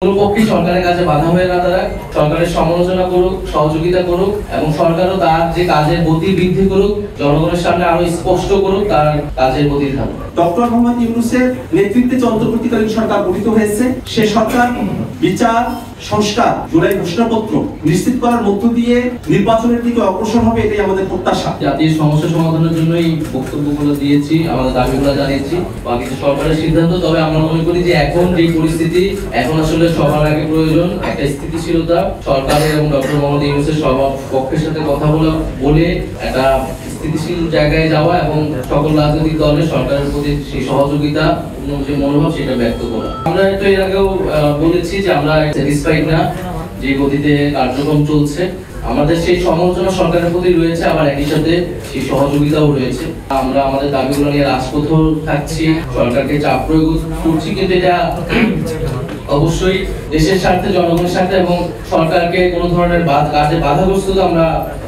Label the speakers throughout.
Speaker 1: কোনো পক্ষে সরকারের কাছে বাধা হয়ে না দাঁড়াক, সরকারের সমালোচনা করুক, সহযোগিতা করুক এবং সরকারও তার যে কাজের গতি বৃদ্ধি করুক, জনগণের সামনে আরো স্পষ্ট করুক তার কাজের প্রতিধান।
Speaker 2: ডক্টর মোহাম্মদ ইউনূসের নেতৃত্বে যে অন্তর্বর্তীকালীন সরকার গঠিত হয়েছে, সে সরকার বিচার, সংস্কার, জুলাই ঘোষণাপত্র নিশ্চিত করার মধ্য দিয়ে নির্বাচনের দিকে অগ্রসর হবে, এটাই আমাদের প্রত্যাশা।
Speaker 1: জাতীয় সমস্যা সমাধানের জন্যই বক্তব্যগুলো দিয়েছি, আমাদের দাবিগুলো জানিয়েছি, বাকি সরকারের সিদ্ধান্ত। তবে আমরা মনে করি যে এখন যে পরিস্থিতি, এখন আসলে সবার আগে প্রয়োজন একটা স্থিতিশীলতা। সরকারের এবং ডক্টর মোহাম্মদ ইউনূসের সবার পক্ষের সাথে কথা বলে একটা স্থিতিশীল জায়গায় যাওয়া এবং সকল রাজনৈতিক দলের সরকারের প্রতি সেই সহযোগিতা যে মনোভাব সেটা ব্যক্ত করা। আমরা তো এর আগেও বলেছি যে আমরা স্যাটিসফাইড না যে গতিতে কার্যক্রম চলছে। আমাদের সেই সমালোচনা সরকারের প্রতি রয়েছে, আবার একই সাথে সেই সহযোগিতাও রয়েছে। আমরা আমাদের দাবিগুলো নিয়ে রাজপথেও থাকছি, সরকারকে চাপ প্রয়োগ করছি, কিন্তু এটা অবশ্যই দেশের স্বার্থে, জনগণের স্বার্থে এবং সরকারকে কোনো ধরনের কাজে বাধাগ্রস্ত আমরা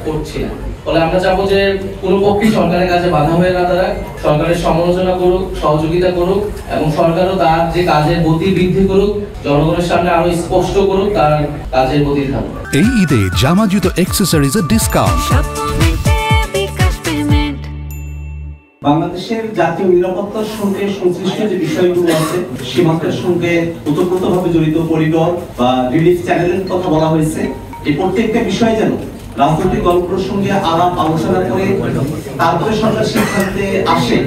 Speaker 1: করছি না। ফলে আমরা চাবো যে কোনো পক্ষেই সরকারের কাছে বাধা হয়ে না দাঁড়াক, সরকারের সমালোচনা করুক, সহযোগিতা করুক এবং সরকারও তার যে কাজের গতি বৃদ্ধি করুক, জনগণের সামনে আরো স্পষ্ট করুক তার কাজের প্রতিধান।
Speaker 3: এই ঈদে জামা জুতো অ্যাক্সেসরিজের ডিসকাউন্ট।
Speaker 2: বাংলাদেশের জাতীয় নিরাপত্তার সঙ্গে সংশ্লিষ্ট যে বিষয়গুলো আছে, সীমান্তের সঙ্গে ওতপ্রোতভাবে জড়িত করিডোর বা রিলিফ চ্যানেলের কথা বলা হয়েছে, এই প্রত্যেকটা বিষয় যেন রাজনৈতিক দলগুলোর সঙ্গে আলাপ আলোচনা করে তারপরে সরকার সিদ্ধান্তে আসে,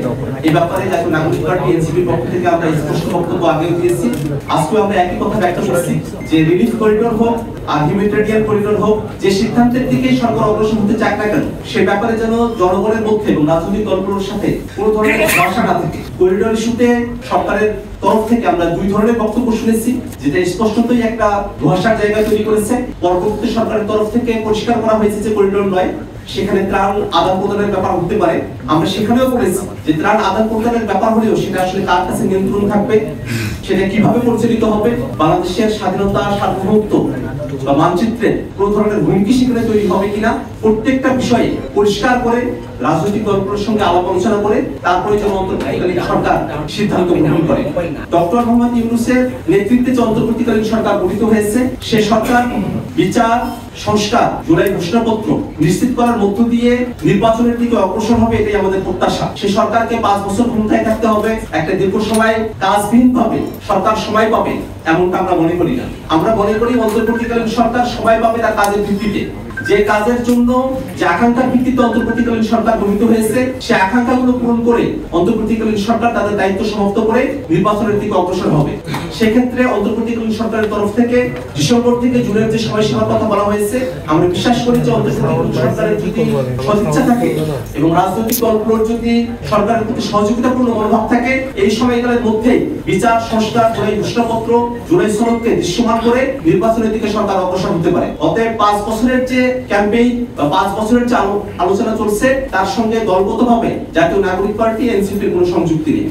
Speaker 2: এই ব্যাপারে জাতীয় নাগরিক পার্টি এনসিপির পক্ষ থেকে আমরা স্পষ্ট বক্তব্য আগেও দিয়েছি। আজকে আমরা একই কথা ব্যক্ত করছি যে রিলিফ করিডোর হোক আর হিউম্যানিটেরিয়ান করিডোর হোক, যে সিদ্ধান্তের দিকে সরকার অগ্রসর হতে চাক না কেন, সে ব্যাপারে যেন জনগণের মধ্যে এবং রাজনৈতিক দলগুলোর সাথে কোনো ধরনের ভাষা না থাকে। করিডোর ইস্যুতে সরকারের তরফ থেকে আমরা দুই ধরনের বক্তব্য শুনেছি, যেটা স্পষ্টতই একটা ধোঁয়াশার জায়গা তৈরি করেছে। পরবর্তী সরকারের তরফ থেকে পরিষ্কার করা হয়েছে যে করিডোর নয়, সেখানে ত্রাণ আদান প্রদানের ব্যাপার হতে পারে। আমরা সেখানেও বলেছি যে ত্রাণ আদান প্রদানের ব্যাপার হলেও সেটা আসলে কার কাছে নিয়ন্ত্রণ থাকবে, সেটা কিভাবে পরিচালিত হবে, বাংলাদেশের স্বাধীনতা, সার্বভৌমত্ব বা মানচিত্রে কোনো ধরনের হুমকি সেখানে তৈরি হবে কিনা, প্রত্যেকটা বিষয়ে পরিষ্কার করে রাজনৈতিক দলগুলোর সঙ্গে আলাপ আলোচনা করে তারপরে যেন অন্তর্বর্তীকালীন সরকার সিদ্ধান্ত গ্রহণ করে। ডক্টর মোহাম্মদ ইউনূসের নেতৃত্বে যে অন্তর্বর্তীকালীন সরকার গঠিত হয়েছে, সে সরকার বিচার, সংস্কার, জুলাই ঘোষণাপত্র নিশ্চিত করার মধ্য দিয়ে নির্বাচনের দিকে অগ্রসর হবে, এটাই আমাদের প্রত্যাশা। সে সরকারকে 5 বছর ক্ষমতায় থাকতে হবে, একটা দীর্ঘ সময় কাজবিহীন ভাবে সরকার সময় পাবে এমনটা আমরা মনে করি না। আমরা মনে করি অন্তর্বর্তীকালীন সরকার সময় পাবে তার কাজের ভিত্তিতে, যে কাজের জন্য যে আকাঙ্ক্ষার ভিত্তিতে অন্তর্বর্তীকালীন সরকার গঠিত হয়েছে, সে আকাঙ্ক্ষাগুলো পূরণ করে অন্তর্বর্তীকালীন সরকার তাদের দায়িত্ব সমাপ্ত করে নির্বাচনের দিকে অগ্রসর হবে। সেক্ষেত্রে অন্তর্বর্তীকালীন সরকারের তরফ থেকে ডিসেম্বর থেকে জুনের যে সময়সীমার কথা বলা হয়েছে, আমরা বিশ্বাস করি যে অন্তর্বর্তীকালীন সরকারের যদি সদিচ্ছা থাকে এবং রাজনৈতিক দলগুলোর যদি সরকারের প্রতি সহযোগিতাপূর্ণ মনোভাব থাকে, এই সময়কালের মধ্যেই বিচার, সংস্কার, জুলাই ঘোষণাপত্র, জুলাই সনদকে দৃশ্যমান করে নির্বাচনের দিকে সরকার অগ্রসর হতে পারে। অতএব 5 বছরের যে ক্যাম্পেইন বা 5 বছরের যে আলোচনা চলছে, তার সঙ্গে দলগতভাবে জাতীয় নাগরিক পার্টি এনসিপির কোনো সংযুক্তি নেই।